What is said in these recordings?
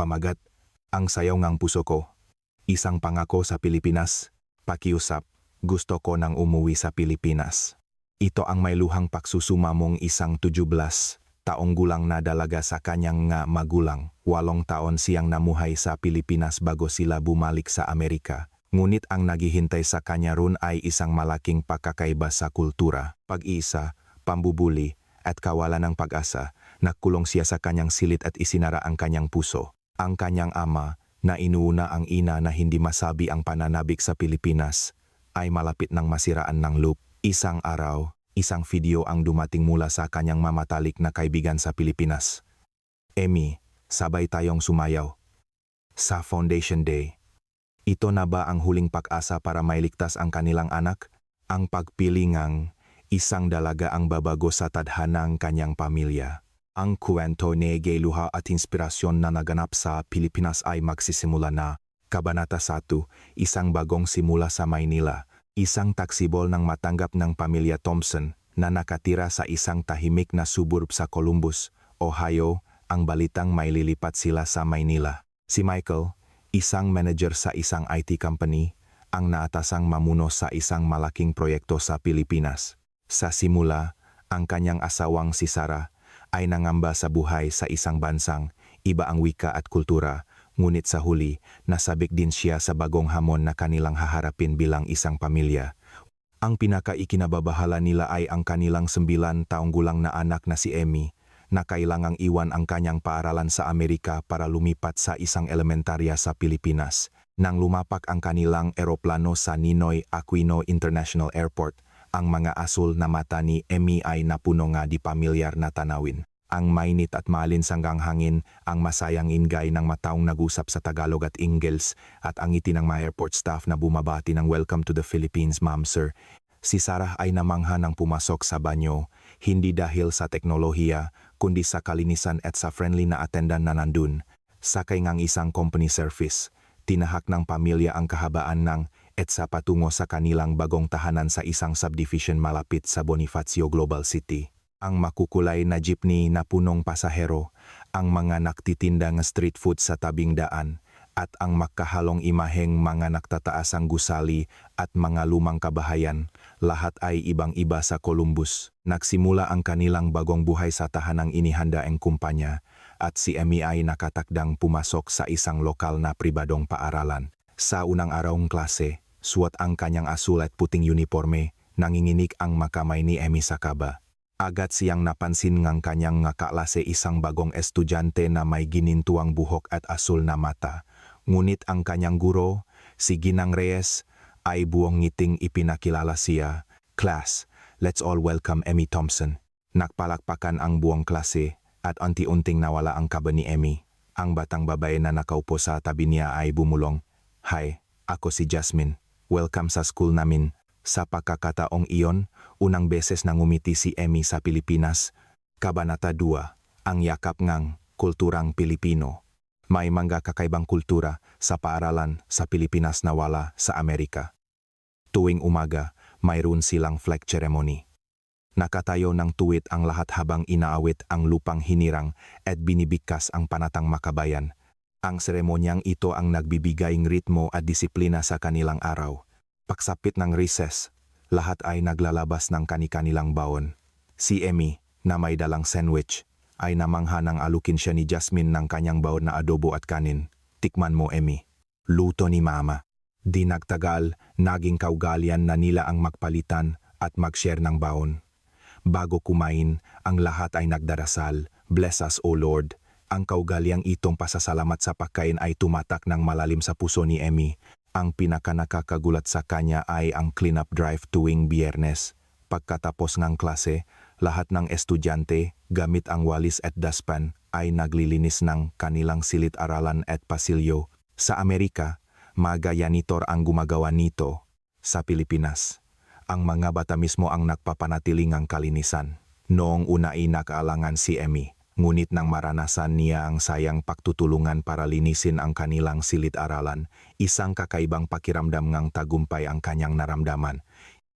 pamagat, ang sayaw ngang puso ko. Isang pangako sa Pilipinas, pakiusap, gusto ko nang umuwi sa Pilipinas. Ito ang may luhang pagsusumamong isang 17 taong gulang na dalaga sa kanyang nga magulang. 8 taon siyang namuhay sa Pilipinas bago sila bumalik sa Amerika. Ngunit ang naghihintay sa kanya ron ay isang malaking pagkakaiba sa kultura, pag-iisa, pambubuli, at kawalan ng pag-asa. Nagkulong siya sa kanyang silid at isinara ang kanyang puso. Ang kanyang ama, na inuuna ang ina na hindi masabi ang pananabik sa Pilipinas, ay malapit ng masiraan ng loop. Isang araw, isang video ang dumating mula sa kanyang mamatalik na kaibigan sa Pilipinas. Emmy, sabay tayong sumayaw. Sa Foundation Day. Ito na ba ang huling pag-asa para mailigtas ang kanilang anak? Ang pagpili ngang isang dalaga ang babago sa tadhanang kanyang pamilya. Ang kwento ni luha at inspirasyon na naganap sa Pilipinas ay magsisimula na. Kabanata 1, isang bagong simula sa Maynila. Isang taksibol ng matanggap ng pamilya Thompson na nakatira sa isang tahimik na suburb sa Columbus, Ohio, ang balitang may lilipat sila sa Maynila. Si Michael, isang manager sa isang IT company, ang naatasang mamuno sa isang malaking proyekto sa Pilipinas. Sa simula, ang kanyang asawang si Sarah ay nangamba sa buhay sa isang bansang iba ang wika at kultura, ngunit sa huli, nasabik din siya sa bagong hamon na kanilang haharapin bilang isang pamilya. Ang pinaka-ikinababahala nila ay ang kanilang 9 taong gulang na anak na si Emmy, na kailangang iwan ang kanyang paaralan sa Amerika para lumipat sa isang elementarya sa Pilipinas. Nang lumapak ang kanilang eroplano sa Ninoy Aquino International Airport, ang mga asul na mata ni Emmy ay napuno nga di pamilyar na tanawin. Ang mainit at malinsanggang hangin, ang masayang ingay ng mataong nag-usap sa Tagalog at Ingles, at ang ngiti ng mga airport staff na bumabati ng "Welcome to the Philippines, Ma'am Sir." Si Sarah ay namangha ng pumasok sa banyo, hindi dahil sa teknolohiya, kundi sa kalinisan at sa friendly na attendant na nandun. Sakay ngang isang company service, tinahak ng pamilya ang kahabaan ng EDSA patungo sa kanilang bagong tahanan sa isang subdivision malapit sa Bonifacio Global City. Ang makukulay na jeepney na punong pasahero, ang mga nagtitinda ng street food sa tabing daan, at ang makahalong imaheng mga nagtataasang gusali at mga lumang kabahayan, lahat ay ibang-iba sa Columbus. Nagsimula ang kanilang bagong buhay sa tahanang inihanda ang kumpanya, at si Emmy ay nakatakdang pumasok sa isang lokal na pribadong paaralan. Sa unang arawng klase, suot ang kanyang asul at puting uniforme, nanginginig ang makamay ni Emmy sa kaba. Agad siyang napansin ngang kanyang kaklase isang bagong estudyante na may ginintuang buhok at asul na mata. Ngunit ang kanyang guro, si Ginang Reyes, ay buong ngiting ipinakilala siya. "Class, let's all welcome Emmy Thompson." Nakpalakpakan ang buong klase at unti-unting nawala ang kaba ni Emmy. Ang batang babae na nakaupo sa tabi niya ay bumulong, "Hi, ako si Jasmine. Welcome sa school namin." Sa pagkakataong iyon, unang beses nang ngumiti si Emmy sa Pilipinas. Kabanata 2, ang yakap ngang kulturang Pilipino. May mga kakaibang kultura sa paaralan sa Pilipinas na wala sa Amerika. Tuwing umaga, mayroon silang flag ceremony. Nakatayo ng tuwid ang lahat habang inaawit ang lupang hinirang at binibigkas ang panatang makabayan. Ang seremonyang ito ang nagbibigay ng ritmo at disiplina sa kanilang araw. Pagsapit ng recess, lahat ay naglalabas ng kani-kanilang baon. Si Emmy, na may dalang sandwich, ay namangha ng alukin siya ni Jasmine ng kanyang baon na adobo at kanin. "Tikman mo, Emmy. Luto ni Mama." Di nagtagal, naging kaugalian na nila ang magpalitan at mag-share ng baon. Bago kumain, ang lahat ay nagdarasal, "Bless us, O Lord." Ang kaugaliang itong pasasalamat sa pagkain ay tumatak ng malalim sa puso ni Emmy. Ang pinaka-nakakagulat sa kanya ay ang clean-up drive tuwing Biyernes. Pagkatapos ng klase, lahat ng estudyante, gamit ang walis at dustpan, ay naglilinis ng kanilang silid-aralan at pasilyo. Sa Amerika, mga janitor ang gumagawa nito. Sa Pilipinas, ang mga bata mismo ang nagpapanatiling ang kalinisan. Noong una ay nakaalangan si Emmy, ngunit nang maranasan niya ang sayang pagtutulungan para linisin ang kanilang silid-aralan, isang kakaibang pakiramdam ngang tagumpay ang kanyang naramdaman.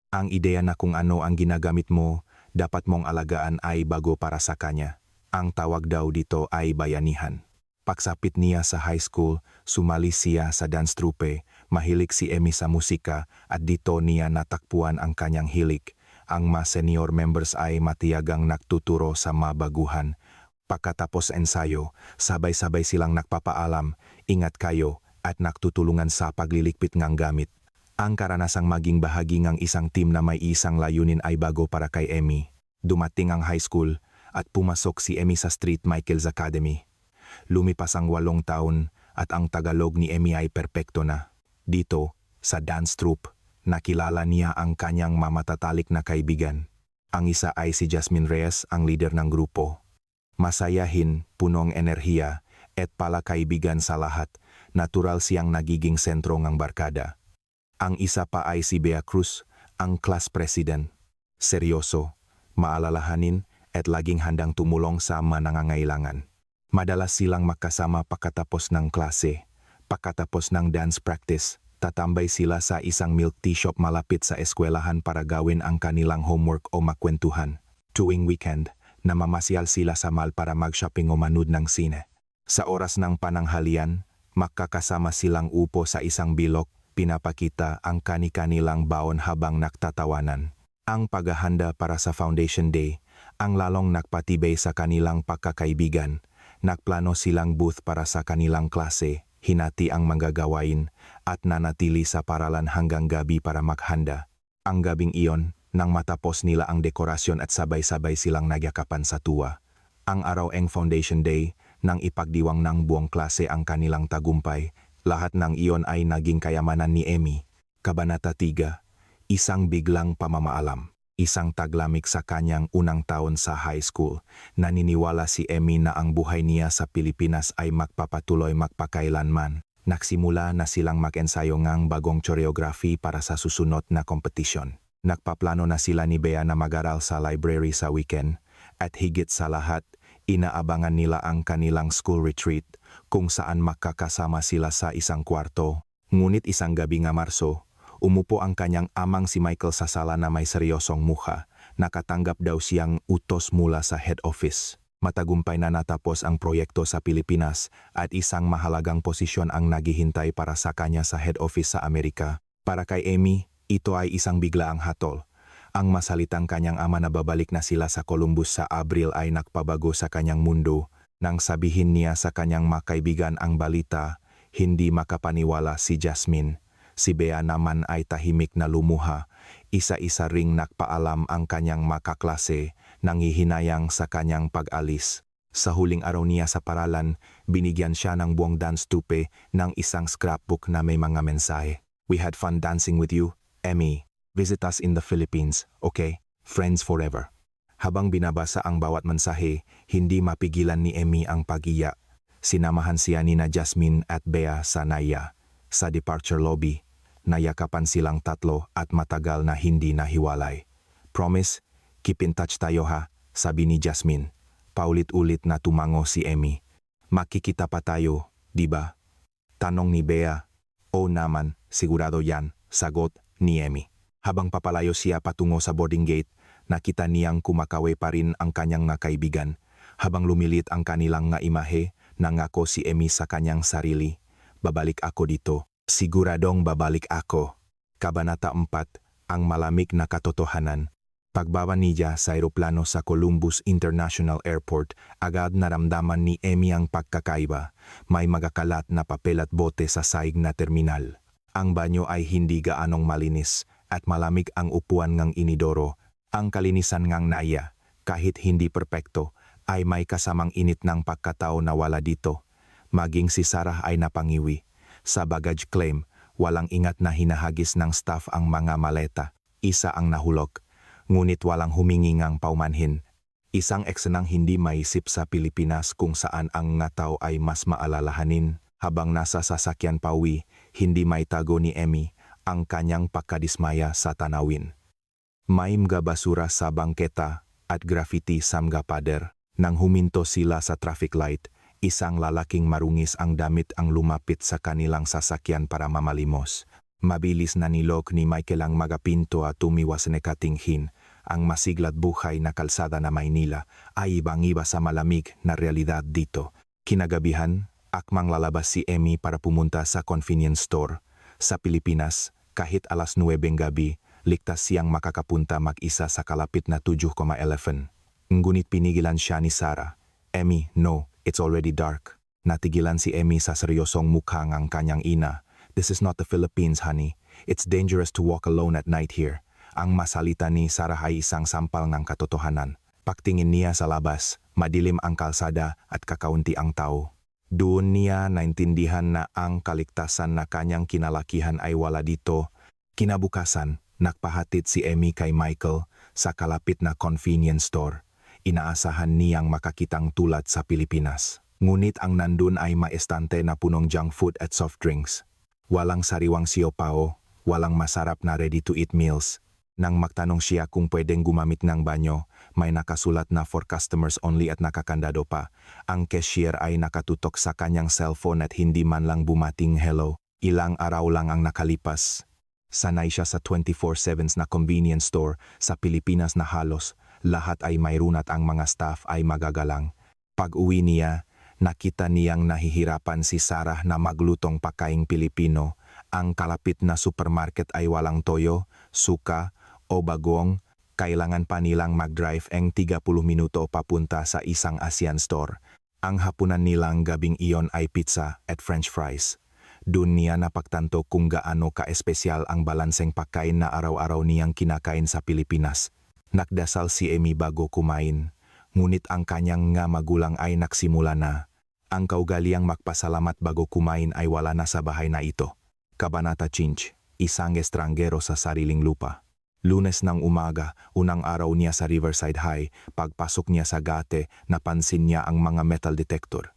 Ang ideya na kung ano ang ginagamit mo, dapat mong alagaan ay bago para sa kanya. Ang tawag daw dito ay bayanihan. Pagsapit niya sa high school, sumali siya sa dance troupe, mahilig si Emmy sa musika at dito niya natakpuan ang kanyang hilig. Ang mga senior members ay matiyagang nagtuturo sa mabaguhan. Pagkatapos ensayo, sabay-sabay silang nagpapaalam, ingat kayo at nagtutulungan sa pagliligpit ng gamit. Ang karanasang maging bahagi ng isang team na may isang layunin ay bago para kay Emmy. Dumating ang high school at pumasok si Emmy sa St. Michael's Academy. Lumipas ang 8 taon at ang Tagalog ni Emmy ay perpekto na. Dito, sa dance troupe, nakilala niya ang kanyang mamatatalik na kaibigan. Ang isa ay si Jasmine Reyes, ang leader ng grupo. Masayahin, punong enerhiya, at palakaibigan sa lahat, natural siyang nagiging sentro ng barkada. Ang isa pa ay si Bea Cruz, ang class president. Seryoso, maalalahanin at laging handang tumulong sa manangangailangan. Madalas silang makasama pagkatapos ng klase. Pagkatapos ng dance practice, tatambay sila sa isang milk tea shop malapit sa eskwelahan para gawin ang kanilang homework o makwentuhan. Tuwing weekend, namamasyal sila sa mall para mag-shopping o manood ng sine. Sa oras ng pananghalian, makakasama silang upo sa isang bilok, pinapakita ang kani-kanilang baon habang nagtatawanan. Ang paghahanda para sa Foundation Day, ang lalong nagpatibay sa kanilang pagkakaibigan. Nagplano silang booth para sa kanilang klase, hinati ang manggagawain, at nanatili sa paralan hanggang gabi para maghanda. Ang gabing iyon, nang matapos nila ang dekorasyon at sabay-sabay silang nagyakapan sa tuwa. Ang araw ng Foundation Day, nang ipagdiwang ng buong klase ang kanilang tagumpay, lahat ng iyon ay naging kayamanan ni Emmy. Kabanata 3, isang biglang pamamaalam. Isang taglamig sa kanyang unang taon sa high school, naniniwala si Emmy na ang buhay niya sa Pilipinas ay magpapatuloy magpakailanman. Nagsimula na silang mag-ensayo ng bagong choreography para sa susunod na kompetisyon. Nagpaplano na sila ni Bea na mag-aral sa library sa weekend, at higit sa lahat, inaabangan nila ang kanilang school retreat kung saan makakasama sila sa isang kwarto. Ngunit isang gabi nga Marso, umupo ang kanyang amang si Michael sa sala na may seryosong mukha. Nakatanggap daw siyang utos mula sa head office. Matagumpay na natapos ang proyekto sa Pilipinas at isang mahalagang posisyon ang naghihintay para sa kanya sa head office sa Amerika. Para kay Emmy, ito ay isang biglaang hatol. Ang masalitang kanyang ama na babalik na sila sa Columbus sa Abril ay nagpabago sa kanyang mundo. Nang sabihin niya sa kanyang makaibigan ang balita, hindi makapaniwala si Jasmine. Si Bea naman ay tahimik na lumuha. Isa-isa ring nagpaalam ang kanyang makaklase, nanghihinayang sa kanyang pag-alis. Sa huling araw niya sa paralan, binigyan siya ng buong dance troupe ng isang scrapbook na may mga mensahe. We had fun dancing with you, Emmy. Visit us in the Philippines, okay? Friends forever. Habang binabasa ang bawat mensahe, hindi mapigilan ni Emmy ang pag-iyak. Sinamahan siya ni na Jasmine at Bea sa Naya. Sa departure lobby, nayakapan silang tatlo at matagal na hindi nahiwalay. Promise, keep in touch tayo ha, sabi ni Jasmine. Paulit-ulit na tumango si Emmy. Makikita pa tayo, di ba? Tanong ni Bea. O naman, sigurado yan, sagot ni Emmy. Habang papalayo siya patungo sa boarding gate, nakita niyang kumakawe pa rin ang kanyang nga kaibigan. Habang lumilit ang kanilang nga imahe, nangako si Emmy sa kanyang sarili. Babalik ako dito. Siguradong babalik ako. Kabanata 4, ang malamig na katotohanan. Pagbaba niya sa eroplano sa Columbus International Airport, agad naramdaman ni Emmy ang pagkakaiba. May magakalat na papel at bote sa saig na terminal. Ang banyo ay hindi gaanong malinis at malamig ang upuan ng inidoro. Ang kalinisan ng Naya, kahit hindi perpekto, ay may kasamang init ng pagkatao na wala dito. Maging si Sarah ay napangiwi. Sa baggage claim, walang ingat na hinahagis ng staff ang mga maleta. Isa ang nahulog, ngunit walang humingi ngang paumanhin. Isang eksenang hindi maisip sa Pilipinas kung saan ang nga tao ay mas maalalahanin. Habang nasa sasakyan pauwi, hindi maitago ni Emmy ang kanyang pagkadismaya sa tanawin. May mga basura sa bangketa at graffiti sa mga pader. Nang huminto sila sa traffic light, isang lalaking marungis ang damit ang lumapit sa kanilang sasakyan para mamalimos. Mabilis na nilok ni Michael ang magapinto at tumiwas na katinghin. Ang masiglat buhay na kalsada na Maynila ay ibang-iba sa malamig na realidad dito. Kinagabihan, Akmang lalabas si Emmy para pumunta sa convenience store. Sa Pilipinas, kahit alas 9 gabi, ligtas siyang makakapunta mag-isa sa kalapit na 7,11. Ngunit pinigilan siya ni Sarah. Emmy, no, it's already dark. Natigilan si Emmy sa seryosong mukha ng kanyang ina. This is not the Philippines, honey. It's dangerous to walk alone at night here. Ang masalita ni Sarah ay isang sampal ng katotohanan. Pagtingin niya sa labas, madilim ang kalsada at kakaunti ang tao. Doon niya naintindihan na ang kaligtasan na kanyang kinalakihan ay wala dito. Kinabukasan, nagpahatid si Emmy kay Michael sa kalapit na convenience store. Inaasahan niyang makakitang tulad sa Pilipinas. Ngunit ang nandun ay maestante na punong junk food at soft drinks. Walang sariwang siopaw, walang masarap na ready-to-eat meals. Nang magtanong siya kung pwedeng gumamit ng banyo, may nakasulat na for customers only at nakakandado pa. Ang cashier ay nakatutok sa kanyang cellphone at hindi man lang bumating hello. Ilang araw lang ang nakalipas. Sanay siya sa 24/7 na convenience store sa Pilipinas na halos lahat ay mayroon at ang mga staff ay magagalang. Pag-uwi niya, nakita niyang nahihirapan si Sarah na maglutong pagkaing Pilipino. Ang kalapit na supermarket ay walang toyo, suka, o bagong, kailangan pa nilang mag-drive ang 30 minuto papunta sa isang ASEAN store. Ang hapunan nilang gabing iyon ay pizza at french fries. Doon niya napagtanto kung gaano ka-espesyal ang balanseng pagkain na araw-araw niyang kinakain sa Pilipinas. Nagdasal si Emmy bago kumain, ngunit ang kanyang nga magulang ay nagsimula na. Ang kaugaliang magpasalamat bago kumain ay wala na sa bahay na ito. Kabanata 5, isang estranggero sa sariling lupa. Lunes ng umaga, unang araw niya sa Riverside High, pagpasok niya sa gate, napansin niya ang mga metal detector.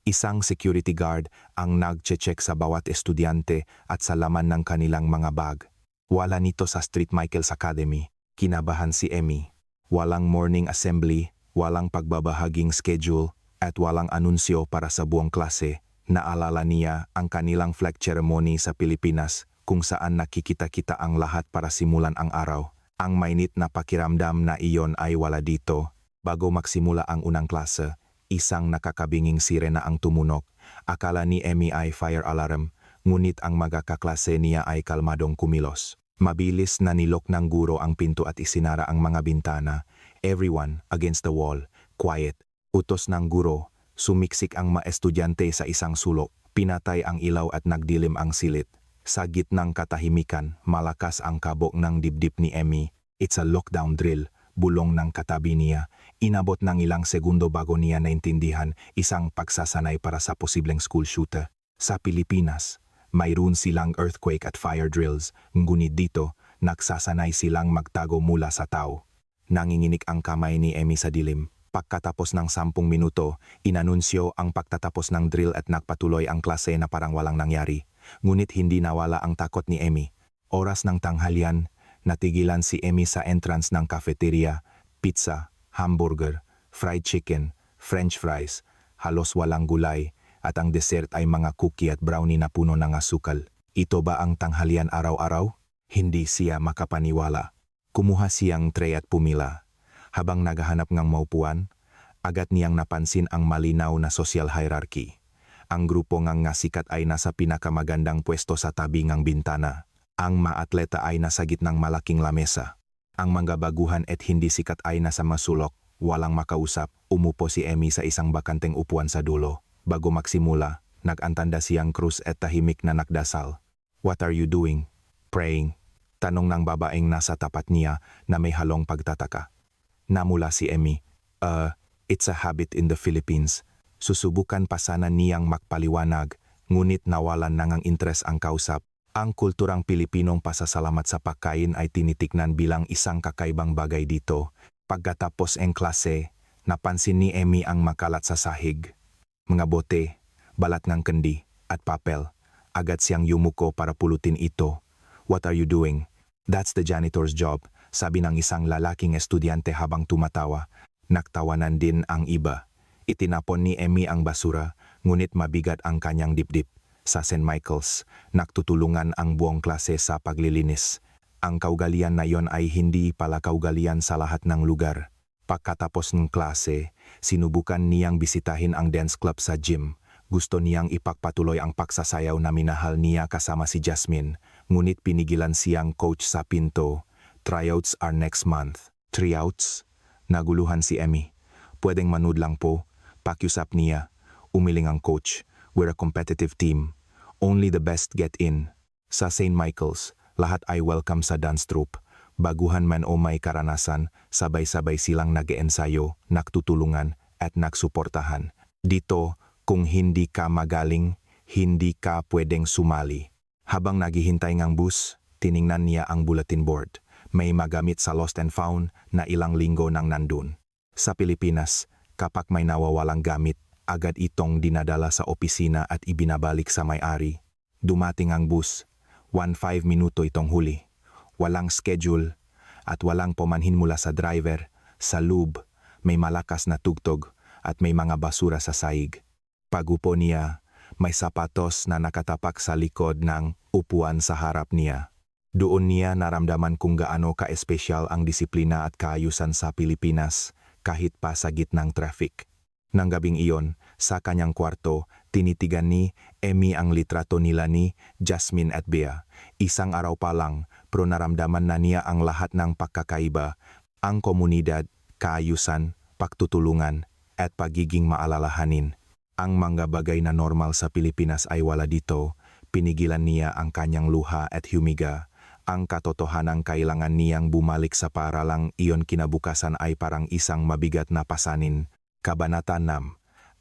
Isang security guard ang nag-check sa bawat estudyante at sa laman ng kanilang mga bag. Wala nito sa St. Michael's Academy. Kinabahan si Emmy. Walang morning assembly, walang pagbabahaging schedule, at walang anunsyo para sa buong klase. Naalala niya ang kanilang flag ceremony sa Pilipinas, kung saan nakikita-kita ang lahat para simulan ang araw. Ang mainit na pakiramdam na iyon ay wala dito. Bago magsimula ang unang klase, isang nakakabinging sirena ang tumunog. Akala ni Emmy ay fire alarm, ngunit ang mga kaklase niya ay kalmadong kumilos. Mabilis na nilok ng guro ang pinto at isinara ang mga bintana. Everyone against the wall, quiet. Utos ng guro, sumiksik ang mga estudyante sa isang sulok. Pinatay ang ilaw at nagdilim ang silid. Sa gitnang katahimikan, malakas ang kabog ng dibdib ni Emmy. It's a lockdown drill, bulong ng katabi niya. Inabot ng ilang segundo bago niya naintindihan isang pagsasanay para sa posibleng school shooter. Sa Pilipinas, mayroon silang earthquake at fire drills, ngunit dito, nagsasanay silang magtago mula sa tao. Nanginginig ang kamay ni Emmy sa dilim. Pagkatapos ng 10 minuto, inanunsyo ang pagtatapos ng drill at nagpatuloy ang klase na parang walang nangyari. Ngunit hindi nawala ang takot ni Emmy. Oras ng tanghalian, natigilan si Emmy sa entrance ng cafeteria. Pizza, hamburger, fried chicken, french fries, halos walang gulay, at ang dessert ay mga cookie at brownie na puno ng asukal. Ito ba ang tanghalian araw-araw? Hindi siya makapaniwala. Kumuha siyang tray at pumila. Habang naghahanap ng maupuan, agad niyang napansin ang malinaw na social hierarchy. Ang grupo ng sikat ay nasa pinakamagandang pwesto sa tabi ng bintana. Ang maatleta ay nasa gitnang malaking lamesa. Ang mga baguhan at hindi sikat ay nasa masulok. Walang makausap, umupo si Emmy sa isang bakanteng upuan sa dulo. Bago magsimula, nag-antanda siyang krus at tahimik na nagdasal. What are you doing? Praying. Tanong ng babaeng nasa tapat niya na may halong pagtataka. Namula si Emmy. It's a habit in the Philippines. Susubukan pa sana niyang magpaliwanag, ngunit nawalan ng ang interes ang kausap. Ang kulturang Pilipinong pasasalamat sa pagkain ay tinitignan bilang isang kakaibang bagay dito. Pagkatapos ang klase, napansin ni Emmy ang makalat sa sahig. Mga bote, balat ng kandi, at papel. Agad siyang yumuko para pulutin ito. What are you doing? That's the janitor's job, sabi ng isang lalaking estudyante habang tumatawa. Nagtawanan din ang iba. Itinapon ni Emmy ang basura, ngunit mabigat ang kanyang dibdib. Sa St. Michael's, nagtutulungan ang buong klase sa paglilinis. Ang kaugalian na yon ay hindi pala kaugalian sa lahat ng lugar. Pagkatapos ng klase, sinubukan niyang bisitahin ang dance club sa gym, Gusto niyang ipagpatuloy ang pagsasayaw na minahal niya kasama si Jasmine, ngunit pinigilan siyang coach sa pinto. Tryouts are next month. Tryouts? Naguluhan si Emmy. Pwedeng manood lang po. Pakiusap niya. Umiling ang coach. We're a competitive team. Only the best get in. Sa St. Michael's, lahat ay welcome sa dance troupe. Baguhan man o may karanasan, sabay-sabay silang nag-eensayo, nagtutulungan, at nagsuportahan. Dito, kung hindi ka magaling, hindi ka pwedeng sumali. Habang naghihintay ngang bus, tiningnan niya ang bulletin board. May magamit sa Lost and Found na ilang linggo nang nandun. Sa Pilipinas, kapag may nawawalang gamit, agad itong dinadala sa opisina at ibinabalik sa may-ari. Dumating ang bus. 15 minuto itong huli. Walang schedule at walang pomanhin mula sa driver. Sa loob, may malakas na tugtog at may mga basura sa saig. Pagupo niya, may sapatos na nakatapak sa likod ng upuan sa harap niya. Doon niya naramdaman kung gaano ka-espesyal ang disiplina at kaayusan sa Pilipinas kahit pa sa gitnang traffic. Nang gabing iyon, sa kanyang kwarto, tinitigan ni Emmy ang litrato nila ni Jasmine at Bea. Isang araw pa lang, pero naramdaman na niya ang lahat ng pagkakaiba, ang komunidad, kaayusan, pagtutulungan, at pagiging maalalahanin. Ang mga bagay na normal sa Pilipinas ay wala dito. Pinigilan niya ang kanyang luha at humiga. Ang katotohanang kailangan niyang bumalik sa paaralang iyon kinabukasan ay parang isang mabigat na pasanin. Kabanata 6.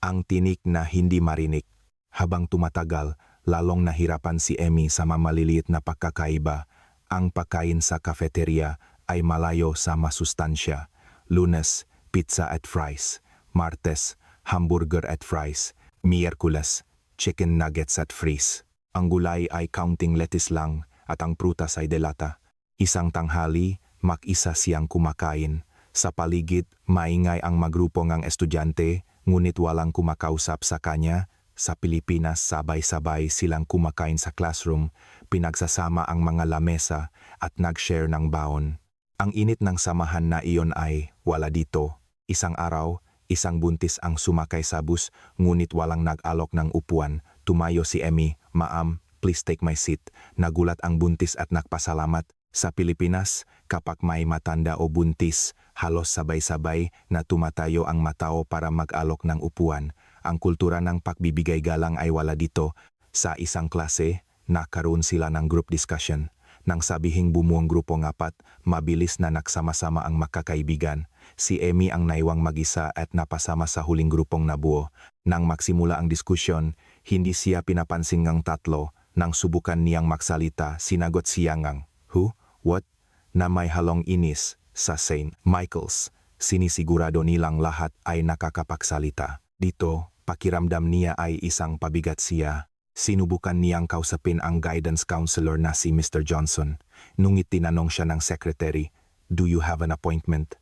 Ang tinik na hindi marinig. Habang tumatagal, lalong nahirapan si Emmy sa mamaliliit na pagkakaiba. Ang pagkain sa cafeteria ay malayo sa masustansya. Lunes, pizza at fries. Martes, hamburger at fries. Miyerkules, chicken nuggets at fries. Ang gulay ay counting lettuce lang at ang prutas ay delata. Isang tanghali, mag-isa siyang kumakain. Sa paligid, maingay ang magrupo ngang estudyante, ngunit walang kumakausap sa kanya. Sa Pilipinas, sabay-sabay silang kumakain sa classroom, pinagsasama ang mga lamesa at nag-share ng baon. Ang init ng samahan na iyon ay wala dito. Isang araw, isang buntis ang sumakay sa bus, ngunit walang nag-alok ng upuan. Tumayo si Emmy, "Ma'am, please take my seat." Nagulat ang buntis at nagpasalamat. Sa Pilipinas, kapag may matanda o buntis, halos sabay-sabay na tumatayo ang matao para mag-alok ng upuan. Ang kultura ng pagbibigay galang ay wala dito. Sa isang klase, nakaroon sila ng group discussion. Nang sabihing bumuong grupo ng 4, mabilis na nagsama-sama ang makakaibigan. Si Emmy ang naiwang mag-isa at napasama sa huling grupong nabuo. Nang magsimula ang diskusyon, hindi siya pinapansin ngang tatlo. Nang subukan niyang magsalita, sinagot siya ngang, "Who? What?" na may halong inis. Sa St. Michael's, sinisigurado nilang lahat ay nakakapagsalita. Dito, pakiramdam niya ay isang pabigat siya. Sinubukan niyang kausapin ang guidance counselor na si Mr. Johnson. Nungit tinanong siya ng secretary, "Do you have an appointment?"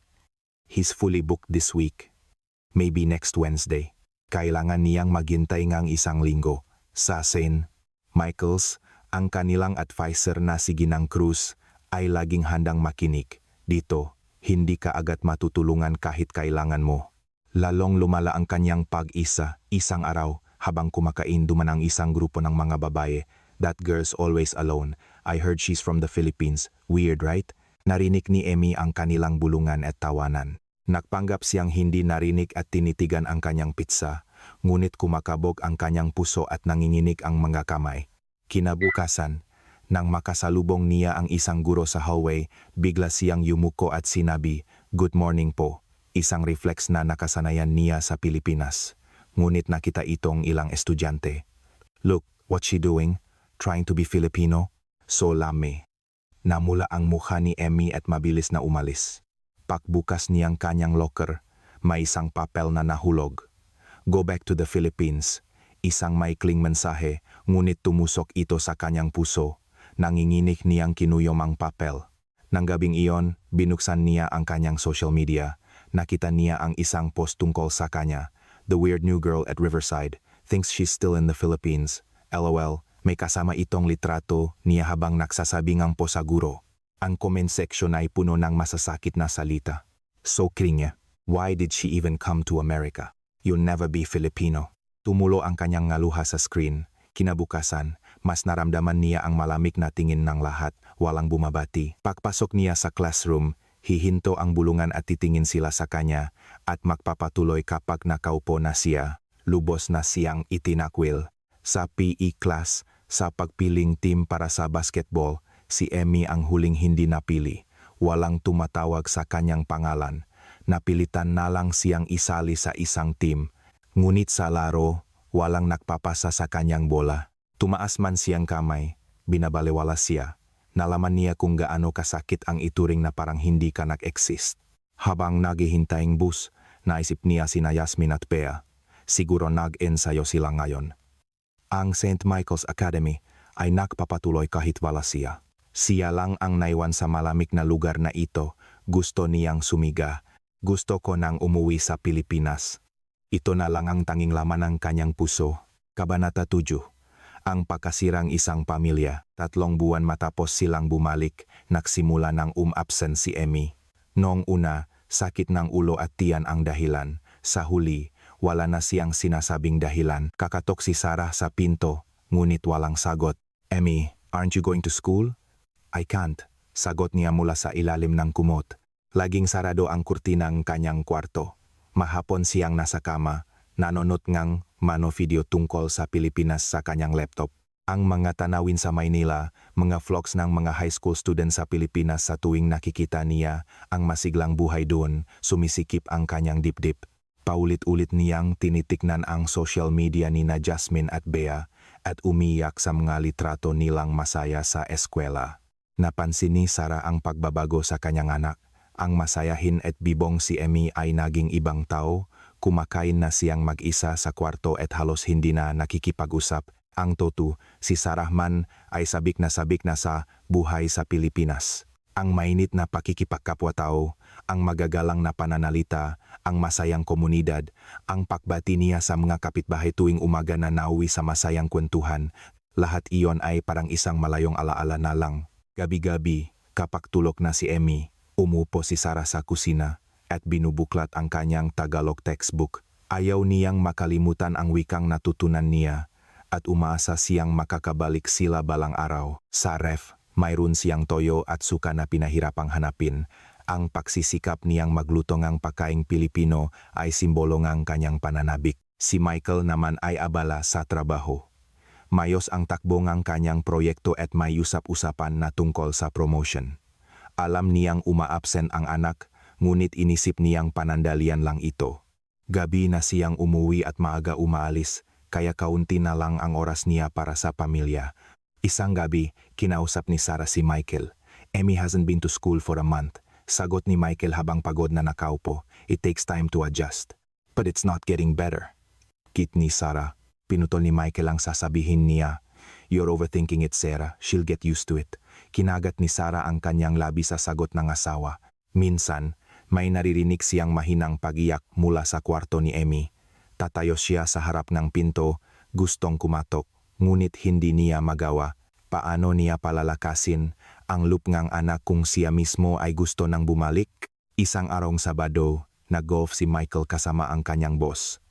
"He's fully booked this week. Maybe next Wednesday." Kailangan niyang maghintay ngang isang linggo. Sa St. Michael's, ang kanilang advisor na si Ginang Cruz ay laging handang makinig. Dito, hindi ka agad matutulungan kahit kailangan mo. Lalong lumala ang kanyang pag-isa. Isang araw, habang kumakain duman ang isang grupo ng mga babae. "That girl's always alone. I heard she's from the Philippines. Weird, right?" Narinig ni Emmy ang kanilang bulungan at tawanan. Nagpanggap siyang hindi narinig at tinitigan ang kanyang pizza, ngunit kumakabog ang kanyang puso at nanginginig ang mga kamay. Kinabukasan, nang makasalubong niya ang isang guro sa hallway, bigla siyang yumuko at sinabi, "Good morning po." Isang reflex na nakasanayan niya sa Pilipinas. Ngunit nakita itong ilang estudyante. "Look, what's she doing? Trying to be Filipino?" "So lame." Namula ang mukha ni Emmy at mabilis na umalis. Pagbukas niyang kanyang locker, may isang papel na nahulog. "Go back to the Philippines." Isang maikling mensahe, ngunit tumusok ito sa kanyang puso. Nanginginig niyang kinuyom ang papel. Nang gabing iyon, binuksan niya ang kanyang social media. Nakita niya ang isang post tungkol sa kanya. "The weird new girl at Riverside thinks she's still in the Philippines. LOL." May kasama itong litrato niya habang nagsasabing ang posaguro. Ang comment section ay puno ng masasakit na salita. So krinya, "Why did she even come to America? You'll never be Filipino." Tumulo ang kanyang ngaluha sa screen. Kinabukasan, mas naramdaman niya ang malamig na tingin ng lahat, walang bumabati. Pagpasok niya sa classroom, hihinto ang bulungan at titingin sila sa kanya, at magpapatuloy kapag nakaupo na siya. Lubos na siyang itinakwil. Sa PE class, sa pagpiling team para sa basketball, si Emmy ang huling hindi napili. Walang tumatawag sa kanyang pangalan. Napilitan na lang siyang isali sa isang team. Ngunit sa laro, walang nagpapasa sa kanyang bola. Tumaas man siyang kamay, binabaliwala siya. Nalaman niya kung gaano kasakit ang ituring na parang hindi ka nag-exist. Habang naghihintaying bus, naisip niya sina Yasmin at Bea. Siguro nag-ensayo sila ngayon. Ang St. Michael's Academy ay nagpapatuloy kahit wala siya. Siya lang ang naiwan sa malamig na lugar na ito. Gusto niyang sumiga. Gusto ko nang umuwi sa Pilipinas. Ito na lang ang tanging laman ng kanyang puso. Kabanata 7. Ang pagkasirang isang pamilya. 3 buwan matapos silang bumalik, nagsimula ng absent si Emmy. Noong una, sakit ng ulo at tiyan ang dahilan. Sa huli, wala na siyang sinasabing dahilan. Kakatok si Sarah sa pinto, ngunit walang sagot. Emmy, aren't you going to school? I can't. Sagot niya mula sa ilalim ng kumot. Laging sarado ang kurtina ng kanyang kwarto. Mahapon siyang nasa kama, nanonood ngang mano-video tungkol sa Pilipinas sa kanyang laptop. Ang mga tanawin sa Maynila, mga vlogs ng mga high school students sa Pilipinas sa tuwing nakikita niya ang masiglang buhay doon, sumisikip ang kanyang dibdib. Paulit-ulit niyang tinitiknan ang social media ni na Jasmine at Bea at umiyak sa mga litrato nilang masaya sa eskwela. Napansin ni Sarah ang pagbabago sa kanyang anak. Ang masayahin at bibong si Emmy ay naging ibang tao, kumakain na siyang mag-isa sa kwarto at halos hindi na nakikipag-usap. Ang totoo, si Sarah man ay sabik na sa buhay sa Pilipinas. Ang mainit na pakikipagkapwa-tao, ang magagalang na pananalita, ang masayang komunidad, ang pagbati niya sa mga kapitbahay tuwing umaga na nauwi sa masayang kwentuhan, lahat iyon ay parang isang malayong alaala na lang. Gabi-gabi, kapag tulog na si Emmy, umupo si Sarah sa kusina at binubuklat ang kanyang Tagalog textbook. Ayaw niyang makalimutan ang wikang natutunan niya at umaasa siyang makakabalik sila balang araw. Sa ref, mayroon siyang toyo at suka na pinahirapang hanapin. Ang pagsisikap niyang magluto ngang pagkaing Pilipino ay simbolo ngang kanyang pananabik. Si Michael naman ay abala sa trabaho. Mayos ang takbo ngang kanyang proyekto at may usap-usapan na tungkol sa promotion. Alam niyang uma-absent ang anak, ngunit inisip niyang panandalian lang ito. Gabi na siyang umuwi at maaga umaalis, kaya kaunti na lang ang oras niya para sa pamilya. Isang gabi, kinausap ni Sarah si Michael. Emmy hasn't been to school for a month. Sagot ni Michael habang pagod na nakaupo. It takes time to adjust. But it's not getting better. Kit ni Sarah. Pinutol ni Michael ang sasabihin niya. You're overthinking it, Sarah. She'll get used to it. Kinagat ni Sarah ang kanyang labi sa sagot ng asawa. Minsan, may naririnig siyang mahinang pagiyak mula sa kwarto ni Emmy. Tatayo siya sa harap ng pinto, gustong kumatok, ngunit hindi niya magawa. Paano niya palalakasin ang lupngang anak kung siya mismo ay gusto nang bumalik? Isang arong Sabado, nag-golf si Michael kasama ang kanyang boss.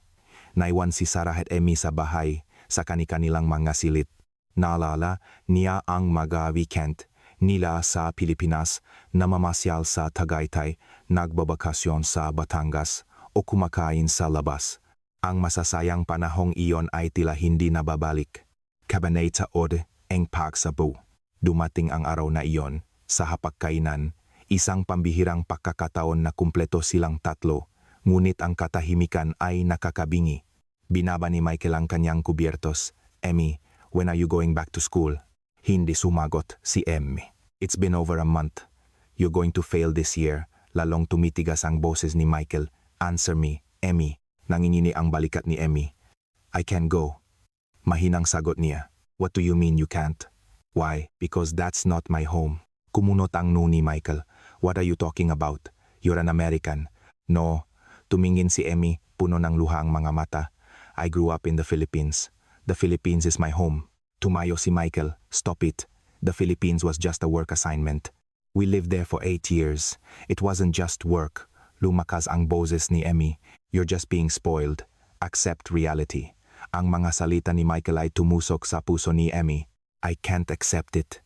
Naiwan si Sarah at Emmy sa bahay sa kani-kanilang mga silit. Naalala niya ang mag-weekend nila sa Pilipinas, namamasyal sa Tagaytay, nagbabakasyon sa Batangas o kumakain sa labas. Ang masasayang panahong iyon ay tila hindi nababalik. Kabanata 8, ang pagsabu. Dumating ang araw na iyon, sa hapagkainan, isang pambihirang pagkakataon na kumpleto silang tatlo, ngunit ang katahimikan ay nakakabingi. Binaba ni Michael ang kanyang kubyertos. Emmy, when are you going back to school? Hindi sumagot si Emmy. It's been over a month. You're going to fail this year. Lalong tumitigas ang boses ni Michael. Answer me, Emmy. Nangingini ang balikat ni Emmy. I can't go. Mahinang sagot niya. What do you mean you can't? Why? Because that's not my home. Kumunot ang no ni Michael. What are you talking about? You're an American. No. Tumingin si Emmy, puno ng luha ang mga mata. I grew up in the Philippines. The Philippines is my home. Tumayo si Michael. Stop it. The Philippines was just a work assignment. We lived there for 8 years. It wasn't just work. Lumakas ang boses ni Emmy. You're just being spoiled. Accept reality. Ang mga salita ni Michael ay tumusok sa puso ni Emmy. I can't accept it.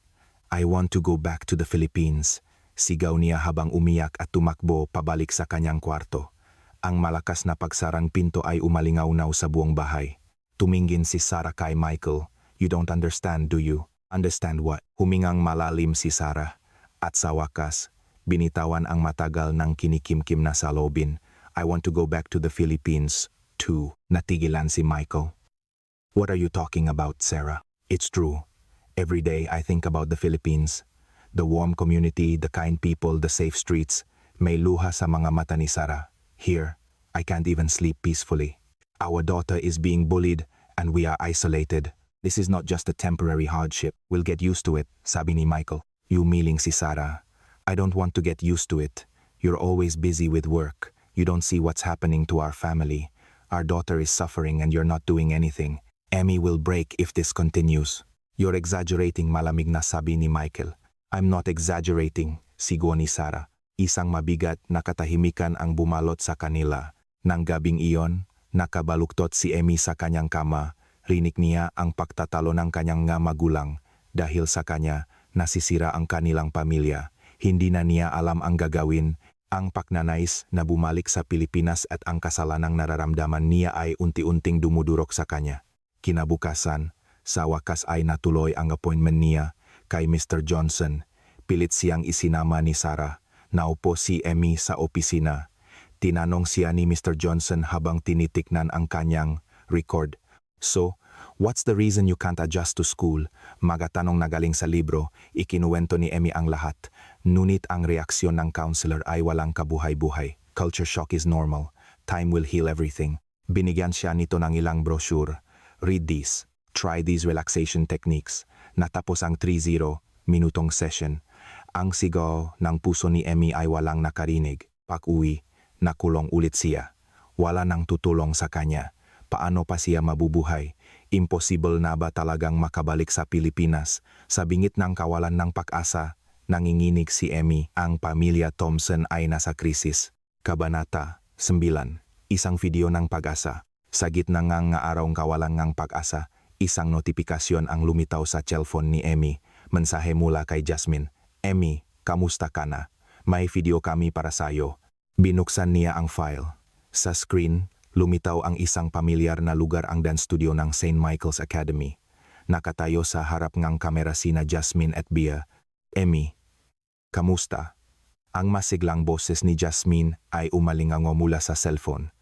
I want to go back to the Philippines. Sigaw niya habang umiyak at tumakbo pabalik sa kanyang kwarto. Ang malakas na pagsarang pinto ay umalingaw-naw sa buong bahay. Tumingin si Sarah kay Michael. You don't understand, do you? Understand what? Humingang malalim si Sarah. At sa wakas, binitawan ang matagal ng kinikimkim na salobin. I want to go back to the Philippines, too. Natigilan si Michael. What are you talking about, Sarah? It's true. Every day I think about the Philippines. The warm community, the kind people, the safe streets. May luha sa mga mata ni Sarah. Here, I can't even sleep peacefully. Our daughter is being bullied and we are isolated. This is not just a temporary hardship. We'll get used to it, sabi ni Michael. Yumiling si Sarah. I don't want to get used to it. You're always busy with work. You don't see what's happening to our family. Our daughter is suffering and you're not doing anything. Emmy will break if this continues. You're exaggerating, malamig na sabi ni Michael. I'm not exaggerating, sigaw ni Sarah. Isang mabigat na katahimikan ang bumalot sa kanila. Nang gabing iyon, nakabaluktot si Emmy sa kanyang kama. Rinig niya ang pagtatalo ng kanyang nga magulang. Dahil sa kanya, nasisira ang kanilang pamilya. Hindi na niya alam ang gagawin. Ang pagnanais na bumalik sa Pilipinas at ang kasalanang nararamdaman niya ay unti-unting dumudurok sa kanya. Kinabukasan, sa wakas ay natuloy ang appointment niya kay Mr. Johnson. Pilit siyang isinama ni Sarah. Naupo si Emmy sa opisina. Tinanong siya ni Mr. Johnson habang tinitiknan ang kanyang record. So, what's the reason you can't adjust to school? Magatanong na galing sa libro, ikinuwento ni Emmy ang lahat. Ngunit ang reaksyon ng counselor ay walang kabuhay-buhay. Culture shock is normal. Time will heal everything. Binigyan siya nito ng ilang brochure. Read these. Try these relaxation techniques. Natapos ang 30 minutong session. Ang sigaw ng puso ni Emmy ay walang nakarinig. Pag-uwi, nakulong ulit siya. Wala nang tutulong sa kanya. Paano pa siya mabubuhay? Impossible na ba talagang makabalik sa Pilipinas? Sa bingit ng kawalan ng pag-asa, nanginginig si Emmy. Ang pamilya Thompson ay nasa krisis. Kabanata 9. Isang video ng pag-asa. Sa gitna ng araw kawalan ng pag-asa, isang notifikasyon ang lumitaw sa cellphone ni Emmy. Mensahe mula kay Jasmine. Emmy, kamusta ka na? May video kami para sayo. Binuksan niya ang file. Sa screen, lumitaw ang isang pamilyar na lugar, ang dance studio ng St. Michael's Academy. Nakatayo sa harap ng kamera sina Jasmine at Bea. Emmy, kamusta? Ang masiglang boses ni Jasmine ay umalingango mula sa cellphone.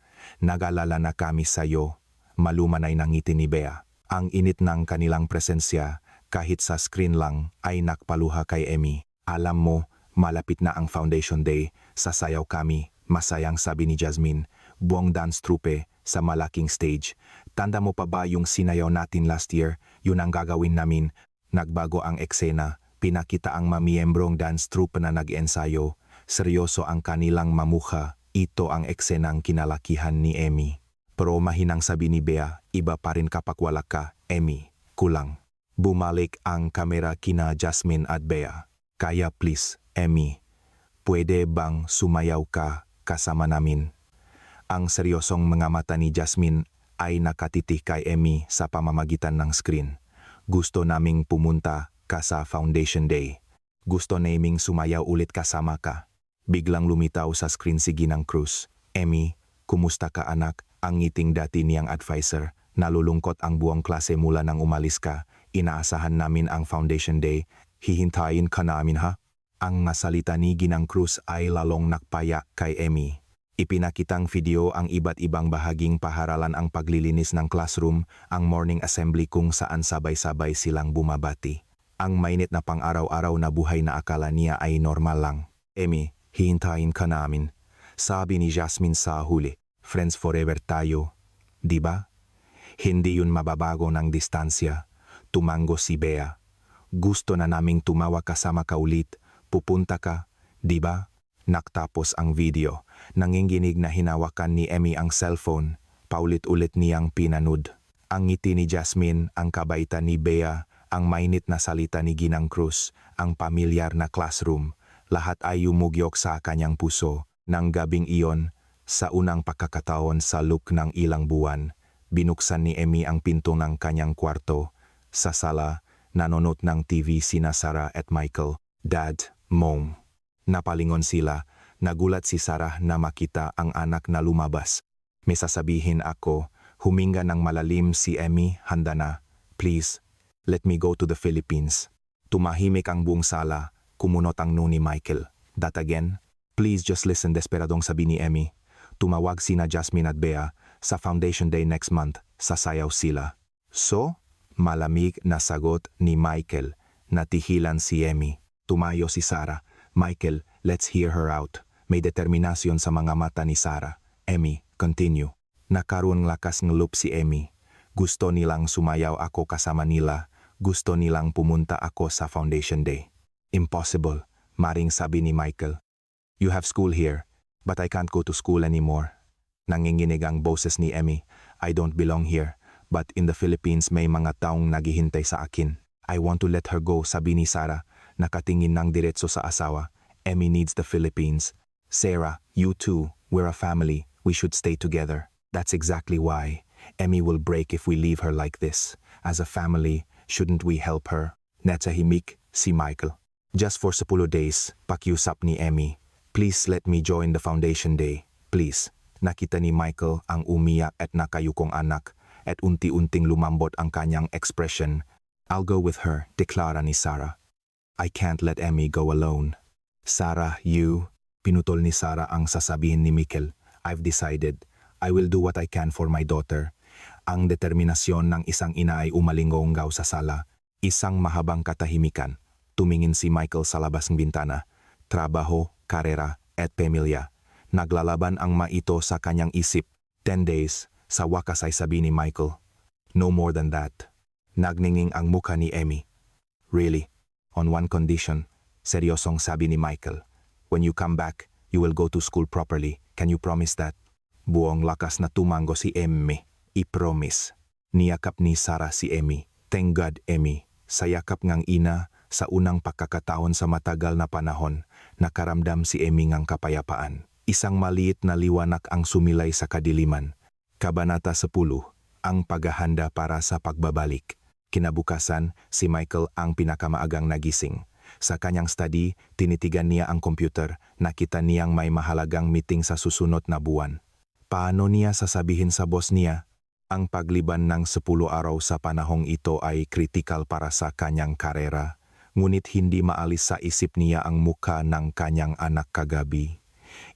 Nagalala na kami sayo, malumanay ng ngiti ni Bea. Ang init ng kanilang presensya, kahit sa screen lang, ay nakpaluha kay Emmy. Alam mo, malapit na ang Foundation Day, sasayaw kami, masayang sabi ni Jasmine. Buong dance troupe sa malaking stage. Tanda mo pa ba yung sinayaw natin last year? Yun ang gagawin namin. Nagbago ang eksena, pinakita ang mamiyembrong dance troupe na nag-ensayo. Seryoso ang kanilang mamukha. Ito ang eksenang kinalakihan ni Emmy. Pero mahinang sabi ni Bea, iba pa rin kapag wala ka, Emmy. Kulang. Bumalik ang kamera kina Jasmine at Bea. Kaya please, Emmy, pwede bang sumayaw ka kasama namin? Ang seryosong mga mata ni Jasmine ay nakatitig kay Emmy sa pamamagitan ng screen. Gusto naming pumunta ka sa Foundation Day. Gusto naming sumayaw ulit kasama ka. Biglang lumitaw sa screen si Ginang Cruz. Emmy, kumusta ka anak? Ang ngiting dati niyang advisor. Nalulungkot ang buong klase mula nang umalis ka. Inaasahan namin ang Foundation Day. Hihintayin ka namin ha? Ang nasalita ni Ginang Cruz ay lalong nakpaya kay Emmy. Ipinakitang video ang iba't ibang bahaging paharalan, ang paglilinis ng classroom, ang morning assembly kung saan sabay-sabay silang bumabati. Ang mainit na pang-araw-araw na buhay na akala niya ay normal lang. Emmy, hihintayin ka namin. Sabi ni Jasmine sa huli, friends forever tayo, di ba? Hindi yun mababago ng distansya. Tumango si Bea. Gusto na naming tumawa kasama ka ulit. Pupunta ka, di ba? Naktapos ang video. Nanginginig na hinawakan ni Emmy ang cellphone. Paulit-ulit niyang pinanood. Ang ngiti ni Jasmine, ang kabaitan ni Bea, ang mainit na salita ni Ginang Cruz, ang pamilyar na classroom. Lahat ay yumugyok sa kanyang puso. Nang gabing iyon, sa unang pagkakataon sa look ng ilang buwan, Binuksan ni Emmy ang pinto ng kanyang kwarto. Sa sala, nanonood ng TV sina Sarah at Michael. Dad, Mom. Napalingon sila. Nagulat si Sarah na makita ang anak na lumabas. May sasabihin ako. Huminga ng malalim si Emmy. Handa na. Please, let me go to the Philippines. Tumahimik ang buong sala. Kumunot ang no ni Michael. That again? Please just listen, desperadong sabi ni Emmy. Tumawag sina Jasmine at Bea. Sa Foundation Day next month, sasayaw sila. So? Malamig na sagot ni Michael. Natihilan si Emmy. Tumayo si Sarah. Michael, let's hear her out. May determinasyon sa mga mata ni Sarah. Emmy, continue. Nakaroon lakas ng loop si Emmy. Gusto nilang sumayaw ako kasama nila. Gusto nilang pumunta ako sa Foundation Day. Impossible, maring sabi ni Michael. You have school here, but I can't go to school anymore. Nanginginig ang boses ni Emmy. I don't belong here, but in the Philippines may mga taong naghihintay sa akin. I want to let her go, sabi ni Sarah. Nakatingin ng diretso sa asawa. Emmy needs the Philippines. Sarah, you too, we're a family. We should stay together. That's exactly why. Emmy will break if we leave her like this. As a family, shouldn't we help her? Natahimik si Michael. Just for 10 days, pakiusap ni Emmy. Please let me join the Foundation Day. Please. Nakita ni Michael ang umiyak at nakayukong anak at unti-unting lumambot ang kanyang expression. I'll go with her, deklara ni Sarah. I can't let Emmy go alone. Sarah, you... Pinutol ni Sarah ang sasabihin ni Michael. I've decided. I will do what I can for my daughter. Ang determinasyon ng isang ina ay umalingonggaw sa sala. Isang mahabang katahimikan. Tumingin si Michael sa labas ng bintana. Trabaho, karera, at pamilya. Naglalaban ang maito sa kanyang isip. 10 days, sa wakas ay sabi ni Michael. No more than that. Nagninging ang mukha ni Emmy. Really? On one condition, seryosong sabi ni Michael. When you come back, you will go to school properly. Can you promise that? Buong lakas na tumango si Emmy. I-promise. Niyakap ni Sarah si Emmy. Thank God, Emmy. Sa yakap ngang ina, sa unang pagkakataon sa matagal na panahon, nakaramdam si Emmy ngang kapayapaan. Isang maliit na liwanag ang sumilay sa kadiliman. Kabanata 10, ang paghahanda para sa pagbabalik. Kinabukasan, si Michael ang pinakamaagang nagising. Sa kanyang study, tinitigan niya ang computer, nakita niyang may mahalagang meeting sa susunod na buwan. Paano niya sasabihin sa boss niya? Ang pagliban ng 10 araw sa panahong ito ay kritikal para sa kanyang karera, ngunit hindi maalis sa isip niya ang mukha ng kanyang anak kagabi.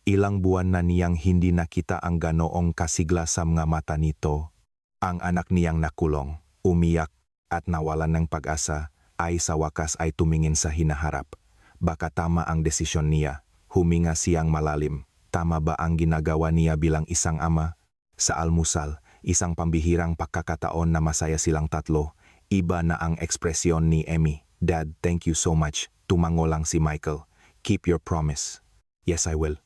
Ilang buwan na niyang hindi nakita ang ganoong kasigla sa mga mata nito. Ang anak niyang nakulong, umiyak at nawalan ng pag-asa ay sa wakas ay tumingin sa hinaharap. Baka tama ang desisyon niya. Huminga siyang malalim. Tama ba ang ginagawa niya bilang isang ama? Sa almusal, isang pambihirang pagkakataon na masaya silang tatlo. Iba na ang ekspresyon ni Emmy. Dad, thank you so much. Tumango lang si Michael. Keep your promise. Yes, I will.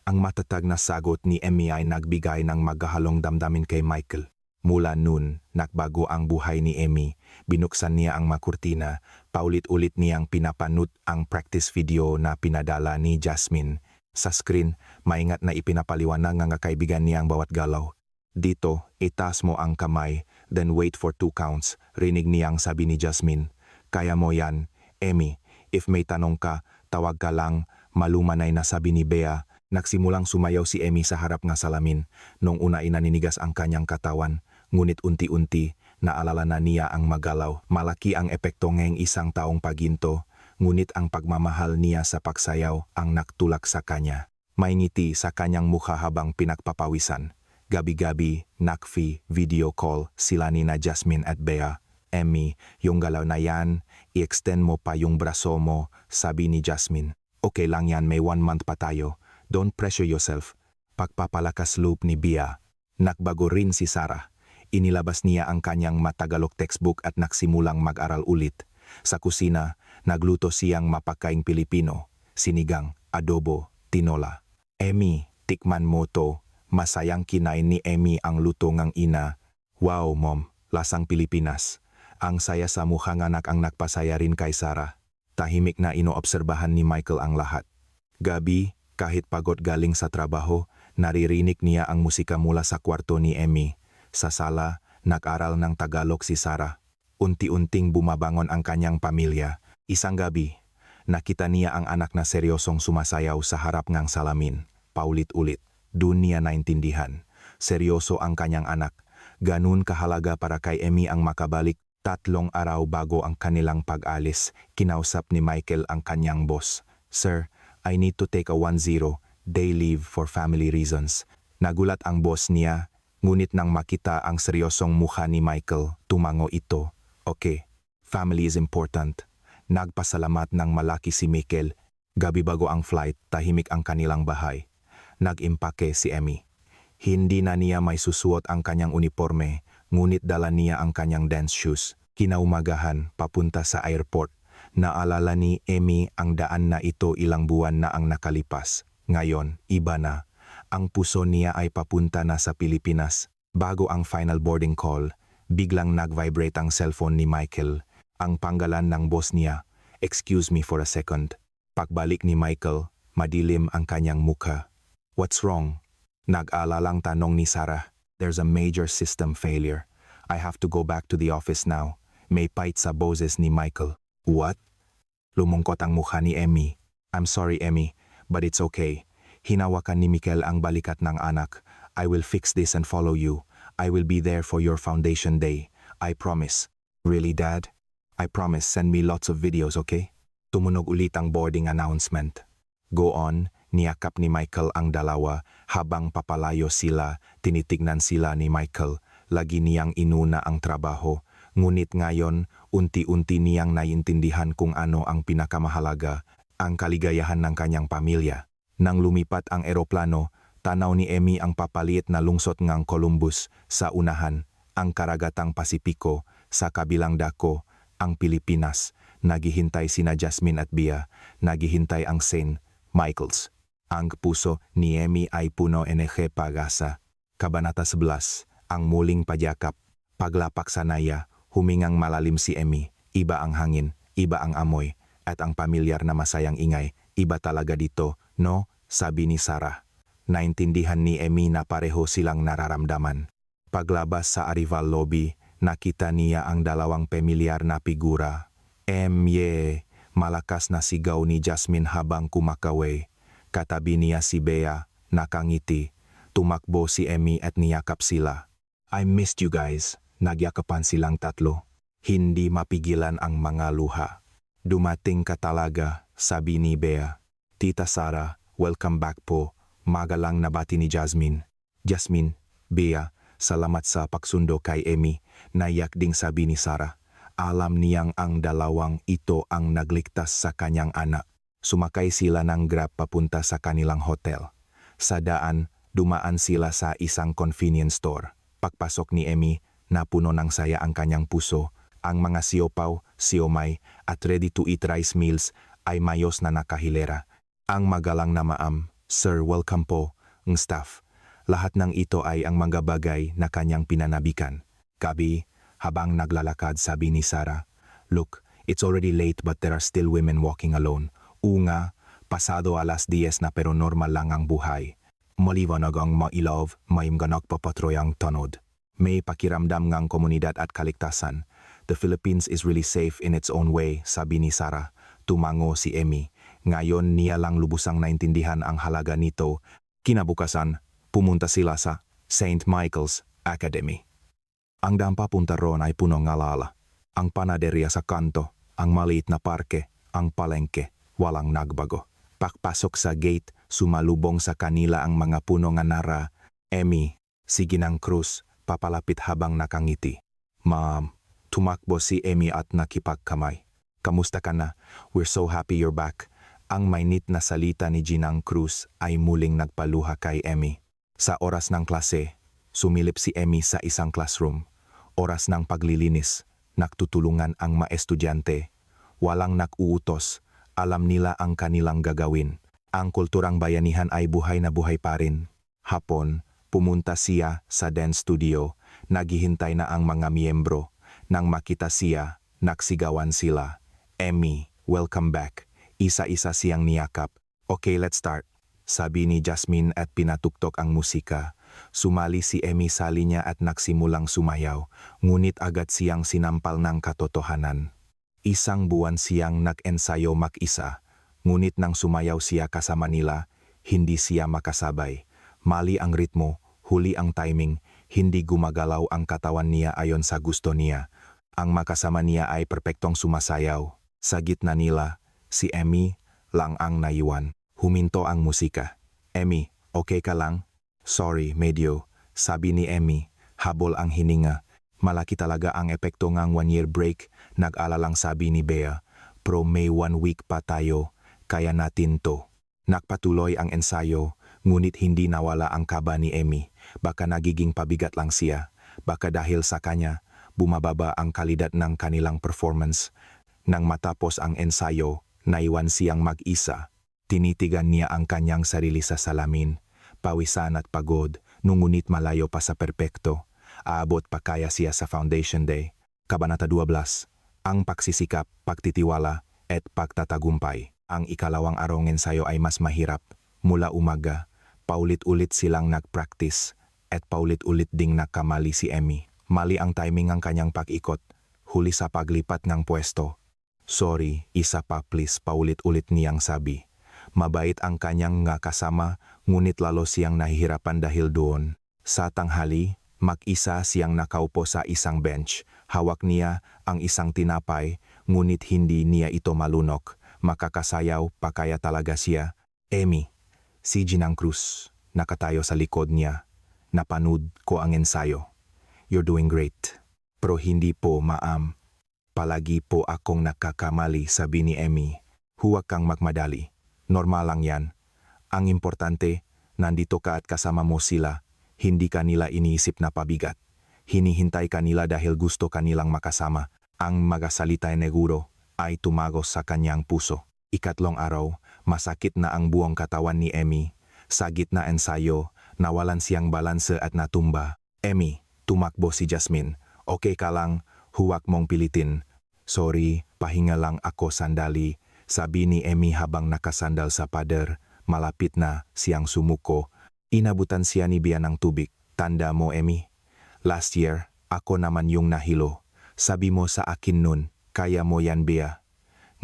Ang matatag na sagot ni Emmy ay nagbigay ng maghahalong damdamin kay Michael. Mula noon, nagbago ang buhay ni Emmy. Binuksan niya ang makurtina. Paulit-ulit niyang pinapanood ang practice video na pinadala ni Jasmine. Sa screen, maingat na ipinapaliwanag ng kaibigan niya ang bawat galaw. Dito, itaas mo ang kamay, then wait for 2 counts. Rinig niyang sabi ni Jasmine. Kaya mo yan, Emmy. If may tanong ka, tawag ka lang. Malumanay na sabi ni Bea. Nagsimulang sumayaw si Emmy sa harap ng salamin. Nung una inaninigas ang kanyang katawan, ngunit unti-unti, naalala na niya ang magalaw. Malaki ang epekto ngayong isang taong paginto, ngunit ang pagmamahal niya sa pagsayaw ang nagtulak sa kanya. May ngiti sa kanyang mukha habang pinagpapawisan. Gabi-gabi, nakfi, video call, sila ni na Jasmine at Bea. Emmy, yung galaw na yan, i-extend mo pa yung braso mo, sabi ni Jasmine. Okay lang yan, may 1 month pa tayo. Don't pressure yourself. Pagpapalakas loob ni Bea. Nagbago rin si Sarah. Inilabas niya ang kanyang matagalog textbook at nagsimulang mag-aral ulit. Sa kusina, nagluto siyang mapakaing Pilipino, sinigang, adobo, tinola. Emmy, tikman mo to. Masayang kinain ni Emmy ang luto ng ina. Wow, Mom, lasang Pilipinas. Ang saya sa mukhang anak ang nagpasaya rin kay Sarah. Tahimik na inoobserbahan ni Michael ang lahat. Gabi, kahit pagod galing sa trabaho, naririnig niya ang musika mula sa kwarto ni Emmy. Sa sala, nag-aral ng Tagalog si Sarah. Unti-unting bumabangon ang kanyang pamilya. Isang gabi, nakita niya ang anak na seryosong sumasayaw sa harap ng salamin. Paulit-ulit, doon niya naintindihan. Seryoso ang kanyang anak. Ganun kahalaga para kay Emmy ang makabalik. 3 araw bago ang kanilang pag-alis, kinausap ni Michael ang kanyang boss. Sir, I need to take a 10-day leave for family reasons. Nagulat ang boss niya, ngunit nang makita ang seryosong mukha ni Michael, tumango ito. Okay, family is important. Nagpasalamat ng malaki si Michael. Gabi bago ang flight, tahimik ang kanilang bahay. Nag-impake si Emmy. Hindi na niya may susuot ang kanyang uniforme, ngunit dala niya ang kanyang dance shoes. Kinaumagahan, papunta sa airport. Naalala ni Emmy ang daan na ito ilang buwan na ang nakalipas. Ngayon, iba na. Ang puso niya ay papunta na sa Pilipinas. Bago ang final boarding call, biglang nag-vibrate ang cellphone ni Michael. Ang panggalan ng boss niya, "Excuse me for a second." Pagbalik ni Michael, madilim ang kanyang mukha. What's wrong? Nag-alalang tanong ni Sarah. There's a major system failure. I have to go back to the office now. May pait sa boses ni Michael. What? Lumungkot ang mukha ni Emmy. I'm sorry, Emmy, but it's okay. Hinawakan ni Michael ang balikat ng anak. I will fix this and follow you. I will be there for your foundation day. I promise. Really, Dad? I promise, send me lots of videos, okay? Tumunog ulit ang boarding announcement. Go on, niyakap ni Michael ang dalawa. Habang papalayo sila, tinitignan sila ni Michael. Lagi niyang inuna ang trabaho. Ngunit ngayon, unti-unti niyang naiintindihan kung ano ang pinakamahalaga, ang kaligayahan ng kanyang pamilya. Nang lumipat ang eroplano, tanaw ni Emmy ang papaliit na lungsod ng Columbus. Sa unahan, ang karagatang Pasipiko. Sa kabilang dako, ang Pilipinas. Naghihintay sina Jasmine at Bea. Naghihintay ang St. Michael's. Ang puso ni Emmy ay puno ng pag-asa. Kabanata 11, ang muling pagyakap. Paglapak sa naya, humingang malalim si Emmy. Iba ang hangin, iba ang amoy, at ang pamilyar na masayang ingay. Iba talaga dito, no? Sabi ni Sarah. Naintindihan ni Emmy na pareho silang nararamdaman. Paglabas sa arrival lobby, nakita niya ang dalawang pamilyar na figura. Malakas na sigaw ni Jasmine habang kumakaway. Katabi niya si Bea, nakangiti. Tumakbo si Emmy at niyakap sila. I missed you guys. Nagyakapan silang tatlo. Hindi mapigilan ang mga luha. Dumating ka talaga, sabi ni Bea. Tita Sarah, welcome back po. Magalang nabati ni Jasmine. Jasmine, Bea, salamat sa pagsundo kay Emmy. Naiyak ding sabi ni Sarah. Alam niyang ang dalawang ito ang nagligtas sa kanyang anak. Sumakay sila ng Grab papunta sa kanilang hotel. Sa daan, dumaan sila sa isang convenience store. Pagpasok ni Emmy, napuno ng saya ang kanyang puso. Ang mga siopaw, siomay at ready-to-eat rice meals ay mayos na nakahilera. Ang magalang na maam, Sir, welcome po, ng staff. Lahat ng ito ay ang mga bagay na kanyang pinanabikan. Gabi, habang naglalakad sabi ni Sarah, Look, it's already late but there are still women walking alone. Unga, pasado alas 10 na pero normal lang ang buhay. Maliwanag ang mailaw, may mga nagpapatroy tanod. May pakiramdam ngang komunidad at kaligtasan. The Philippines is really safe in its own way, sabi ni Sarah. Tumango si Emmy. Ngayon niya lang lubusang naintindihan ang halaga nito. Kinabukasan, pumunta sila sa St. Michael's Academy. Ang dampa punta ron ay puno ng alala. Ang panaderya sa kanto, ang maliit na parke, ang palengke, walang nagbago. Pagpasok sa gate, sumalubong sa kanila ang mga puno nga nara. Emmy, sige ng krus, papalapit habang nakangiti. Ma'am, tumakbo si Emmy at nakipagkamay. Kamusta ka na? We're so happy you're back. Ang mainit na salita ni Ginang Cruz ay muling nagpaluha kay Emmy. Sa oras ng klase, sumilip si Emmy sa isang classroom. Oras ng paglilinis, nagtutulungan ang mga estudyante. Walang nag-uutos, alam nila ang kanilang gagawin. Ang kulturang bayanihan ay buhay na buhay pa rin. Hapon, pumunta siya sa dance studio. Naghihintay na ang mga miyembro. Nang makita siya, nagsigawan sila. Emmy, welcome back. Isa-isa siyang niyakap. Okay, let's start. Sabi ni Jasmine at pinatuktok ang musika. Sumali si Emmy sa linya at nagsimulang sumayaw, ngunit agad siyang sinampal ng katotohanan. Isang buwan siyang nag-ensayo mag-isa, ngunit nang sumayaw siya kasama nila, hindi siya makasabay. Mali ang ritmo, huli ang timing, hindi gumagalaw ang katawan niya ayon sa gusto niya. Ang makasama niya ay perpektong sumasayaw. Sa gitna nila, si Emmy lang ang naiwan. Huminto ang musika. Emmy, okay ka lang? Sorry, medyo, sabi ni Emmy, habol ang hininga. Malaki talaga ang epekto ng 1-year break, nag-alalang sabi ni Bea. Pero may 1 week pa tayo, kaya natin to. Nakpatuloy ang ensayo, ngunit hindi nawala ang kaba ni Emmy. Baka nagiging pabigat lang siya. Baka dahil sa kanya, bumababa ang kalidad ng kanilang performance. Nang matapos ang ensayo, naiwan siyang mag-isa. Tinitigan niya ang kanyang sarili sa salamin. Pawisan at pagod, ngunit malayo pa sa perpekto. Aabot pa kaya siya sa Foundation Day. Kabanata 12. Ang pagsisikap, pagtitiwala, at pagtatagumpay. Ang ikalawang araw ng ensayo ay mas mahirap. Mula umaga, paulit-ulit silang nag-practice at paulit-ulit ding nakamali si Emmy. Mali ang timing ng kanyang pag-ikot, huli sa paglipat ng pwesto. Sorry, isa pa please, paulit-ulit niyang sabi. Mabait ang kanyang nga kasama, ngunit lalo siyang nahihirapan dahil doon. Sa tanghali, mag-isa siyang nakaupo sa isang bench. Hawak niya ang isang tinapay, ngunit hindi niya ito malunok. Makakasayaw pa kaya talaga siya. Emmy, si Ginang Cruz, nakatayo sa likod niya. Napanood ko ang ensayo. You're doing great. Pero hindi po maam. Palagi po akong nakakamali, sabi ni Emmy. Huwag kang magmadali. Normal lang yan. Ang importante, nandito ka at kasama mo sila. Hindi ka nila iniisip na pabigat. Hinihintay ka nila dahil gusto kanilang makasama. Ang magasalita neguro ay tumagos sa kanyang puso. Ikatlong araw, masakit na ang buong katawan ni Emmy. Sa gitna ensayo, nawalan siyang balanse at natumba. Emmy, tumakbo si Jasmine. Okay ka lang, huwag mong pilitin. Sorry, pahinga lang ako sandali, sabi ni Emmy habang nakasandal sa pader. Malapit na siyang sumuko. Inabutan siya ni Bea ng tubig. Tanda mo, Emmy? Last year, ako naman yung nahilo. Sabi mo sa akin nun, kaya mo yan, Bea.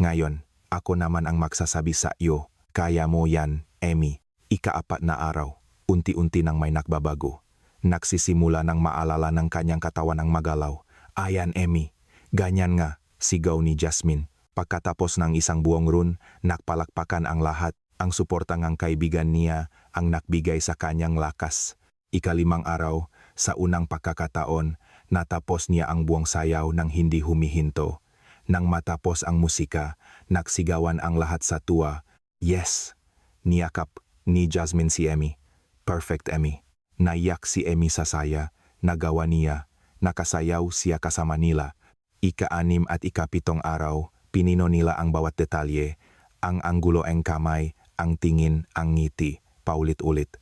Ngayon, ako naman ang magsasabi sa iyo, kaya mo yan, Emmy. Ika-4 na araw, unti-unti nang may nakbabago. Nagsisimula ng maalala ng kanyang katawan ang magalaw. Ayan, Emmy. Ganyan nga, sigaw ni Jasmine. Pagkatapos ng isang buong run, nakpalakpakan ang lahat. Ang suporta ng kaibigan niya ang nagbigay sa kanyang lakas. Ika-5 araw, sa unang pagkakataon, natapos niya ang buong sayaw nang hindi humihinto. Nang matapos ang musika, nagsigawan ang lahat sa tuwa. Yes! Niyakap ni Jasmine si Emmy. Perfect, Emmy. Naiyak si Emmy sa saya. Nagawa niya. Nakasayaw siya kasama nila. Ika-6 at ika-7 araw, pinino nila ang bawat detalye. Ang anggulo ang kamay, ang tingin, ang ngiti, paulit-ulit.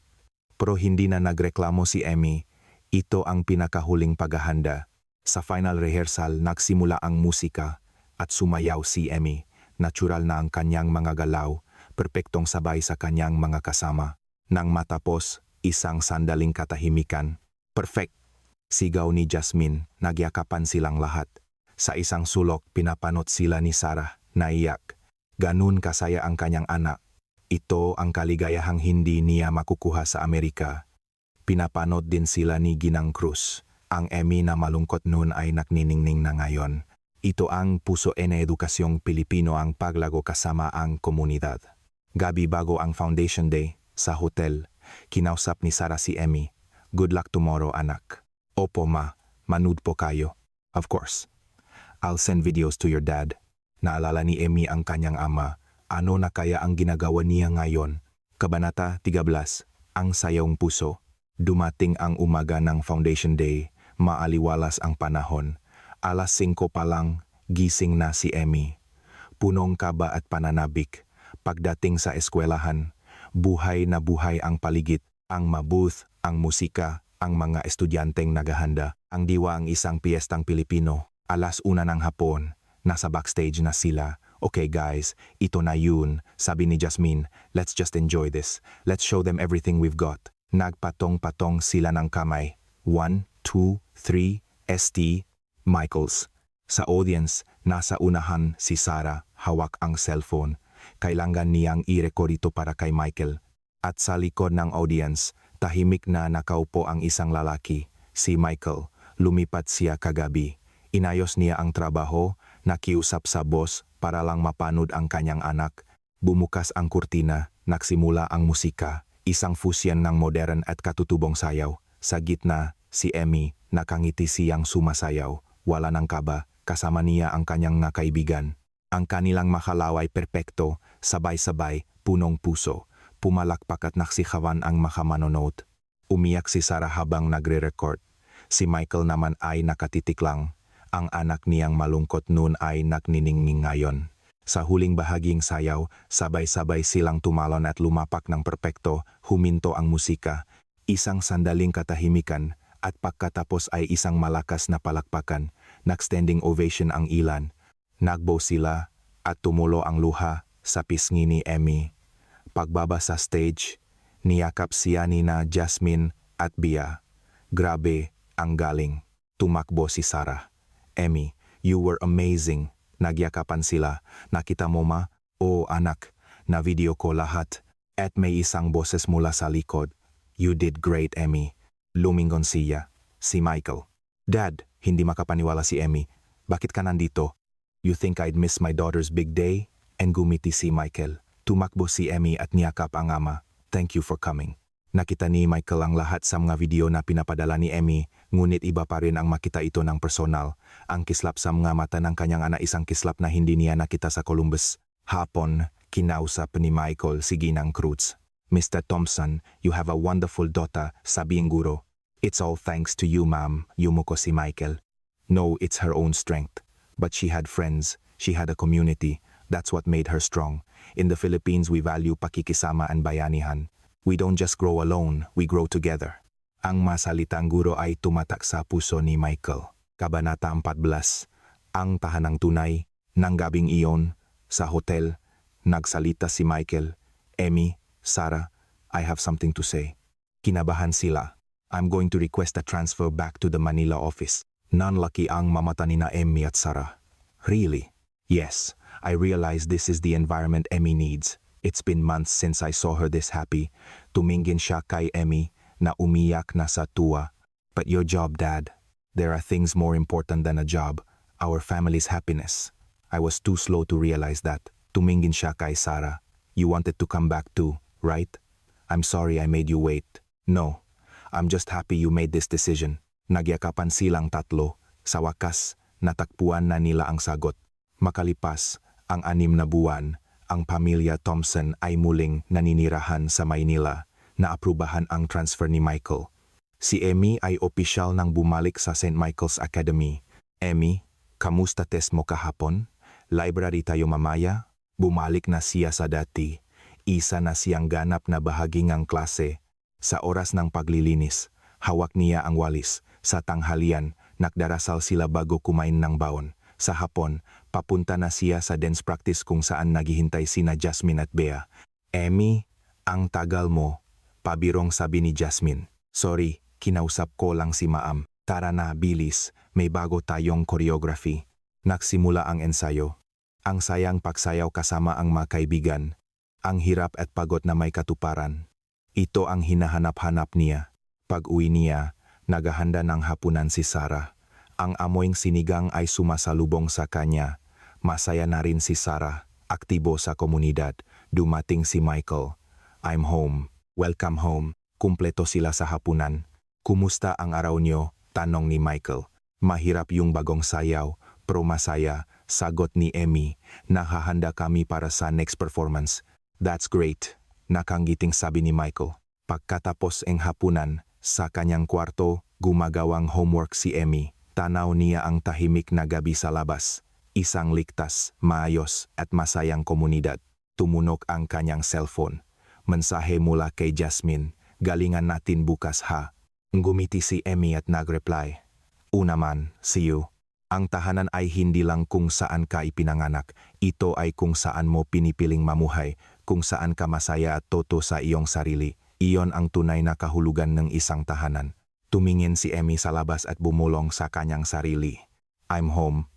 Pero hindi na nagreklamo si Emmy. Ito ang pinakahuling paghahanda. Sa final rehearsal, nagsimula ang musika at sumayaw si Emmy. Natural na ang kanyang mga galaw, perpektong sabay sa kanyang mga kasama. Nang matapos, isang sandaling katahimikan. Perfect! Sigaw ni Jasmine, nagyakapan silang lahat. Sa isang sulok, pinapanot sila ni Sarah, naiyak. Ganun kasaya ang kanyang anak. Ito ang kaligayahang hindi niya makukuha sa Amerika. Pinapanot din sila ni Ginang Cruz. Ang Emmy na malungkot noon ay nakniningning na ngayon. Ito ang puso en edukasyong Pilipino ang paglago kasama ang komunidad. Gabi bago ang Foundation Day, sa hotel, kinausap ni Sarah si Emmy. Good luck tomorrow, anak. Opo ma, manood po kayo. Of course. I'll send videos to your dad. Naalala ni Emmy ang kanyang ama. Ano na kaya ang ginagawa niya ngayon? Kabanata 13. Ang sayong puso. Dumating ang umaga ng Foundation Day. Maaliwalas ang panahon. 5:00 pa lang, gising na si Emmy. Punong kaba at pananabik. Pagdating sa eskwelahan, buhay na buhay ang paligid. Ang mabooth, ang musika, ang mga estudyanteng naghahanda. Ang diwa ang isang piyestang Pilipino. 1:00 ng hapon, nasa backstage na sila. Okay guys, ito na yun, sabi ni Jasmine. Let's just enjoy this. Let's show them everything we've got. Nagpatong-patong sila ng kamay. 1, 2, 3, ST, Michaels. Sa audience, nasa unahan si Sarah, hawak ang cellphone. Kailangan niyang i-record ito para kay Michael. At sa likod ng audience, tahimik na nakaupo ang isang lalaki, si Michael. Lumipat siya kagabi. Inayos niya ang trabaho, nakiusap sa boss para lang mapanood ang kanyang anak. Bumukas ang kurtina, nagsimula ang musika. Isang fusion ng modern at katutubong sayaw. Sa gitna, si Emmy, nakangiti siyang sumasayaw. Wala ng kaba, kasama niya ang kanyang nakaibigan. Ang kanilang makalaway perpekto, sabay-sabay, punong puso. Pumalakpak at naksikawan ang makamanonood. Umiyak si Sarah habang nagre-record. Si Michael naman ay nakatitik lang. Ang anak niyang malungkot noon ay nagniningning ngayon. Sa huling bahaging sayaw, sabay-sabay silang tumalon at lumapak ng perpekto, huminto ang musika. Isang sandaling katahimikan at pagkatapos ay isang malakas na palakpakan. Nag-standing ovation ang ilan. Nagbow sila at tumulo ang luha sa pisngi ni Emmy. Pagbaba sa stage, niyakap siya nina Jasmine at Bia. Grabe ang galing. Tumakbo si Sarah. Emmy, you were amazing. Nagyakapan sila. Nakita mo ma? Oo anak, na video ko lahat. At may isang boses mula sa likod. You did great Emmy. Lumingon siya. Si Michael. Dad, hindi makapaniwala si Emmy. Bakit ka nandito? You think I'd miss my daughter's big day? And gumiti si Michael. Tumakbo si Emmy at niyakap ang ama. Thank you for coming. Nakita ni Michael ang lahat sa mga video na pinapadala ni Emmy, ngunit iba pa rin ang makita ito ng personal. Ang kislap sa mga mata ng kanyang anak, isang kislap na hindi niya nakita sa Columbus. Hapon, kinausap ni Michael si Ginang Cruz. Mr. Thompson, you have a wonderful daughter, sabi ng guro. It's all thanks to you, ma'am, yumuko si Michael. No, it's her own strength. But she had friends, she had a community. That's what made her strong. In the Philippines, we value pakikisama and bayanihan. We don't just grow alone, we grow together. Ang masalitang guro ay tumatak sa puso ni Michael. Kabanata 14. Ang tahanang tunay. Nang gabing iyon, sa hotel, nagsalita si Michael. Emmy, Sarah, I have something to say. Kinabahan sila. I'm going to request a transfer back to the Manila office. Nanlaki ang mamata ni na Emmy at Sarah. Really? Yes, I realize this is the environment Emmy needs. It's been months since I saw her this happy. Tumingin siya kay Emmy na umiyak na sa tuwa. But your job, Dad. There are things more important than a job. Our family's happiness. I was too slow to realize that. Tumingin siya kay Sarah. You wanted to come back too, right? I'm sorry I made you wait. No, I'm just happy you made this decision. Nagyakapan silang tatlo. Sa wakas, natakpuan na nila ang sagot. Makalipas ang 6 na buwan, ang pamilya Thompson ay muling naninirahan sa Maynila. Naaprubahan ang transfer ni Michael. Si Emmy ay opisyal nang bumalik sa St. Michael's Academy. Emmy, kamusta test mo kahapon? Library tayo mamaya? Bumalik na siya sa dati. Isa na siyang ganap na bahagi ng klase. Sa oras ng paglilinis, hawak niya ang walis. Sa tanghalian, nagdarasal sila bago kumain ng baon. Sa hapon, papunta na siya sa dance practice kung saan naghihintay sina Jasmine at Bea. Emmy, ang tagal mo, pabirong sabi ni Jasmine. Sorry, kinausap ko lang si Maam. Tara na, bilis, may bago tayong choreography. Nagsimula ang ensayo. Ang sayang pagsayaw kasama ang mga kaibigan. Ang hirap at pagod na may katuparan. Ito ang hinahanap-hanap niya. Pag-uwi niya, naghahanda ng hapunan si Sarah. Ang amoyng sinigang ay sumasalubong sa kanya. Masaya na rin si Sarah, aktibo sa komunidad. Dumating si Michael. I'm home. Welcome home. Kumpleto sila sa hapunan. Kumusta ang araw niyo? Tanong ni Michael. Mahirap yung bagong sayaw, pero masaya. Sagot ni Emmy. Nahahanda kami para sa next performance. That's great. Nakanggiting sabi ni Michael. Pagkatapos ang hapunan, sa kanyang kwarto, gumagawang homework si Emmy. Tanaw niya ang tahimik na gabi sa labas. Isang ligtas, maayos at masayang komunidad. Tumunog ang kanyang cellphone. Mensahe mula kay Jasmine. Galingan natin bukas ha. Ngumiti si Emmy at nagreply. Una man, see you. Ang tahanan ay hindi lang kung saan ka ipinanganak. Ito ay kung saan mo pinipiling mamuhay, kung saan ka masaya at toto sa iyong sarili. Iyon ang tunay na kahulugan ng isang tahanan. Tumingin si Emmy sa labas at bumulong sa kanyang sarili. I'm home.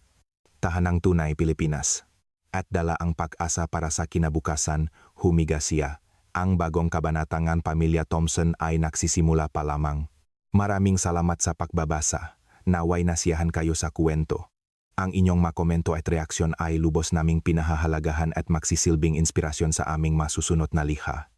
Tahanang tunay Pilipinas. At dala ang pag-asa para sa kinabukasan, humiga siya. Ang bagong kabanatangan Pamilya Thompson ay nagsisimula pa lamang. Maraming salamat sa pagbabasa. Naway nasiyahan kayo sa kwento. Ang inyong makomento at reaksyon ay lubos naming pinahahalagahan at magsisilbing inspirasyon sa aming masusunod na likha.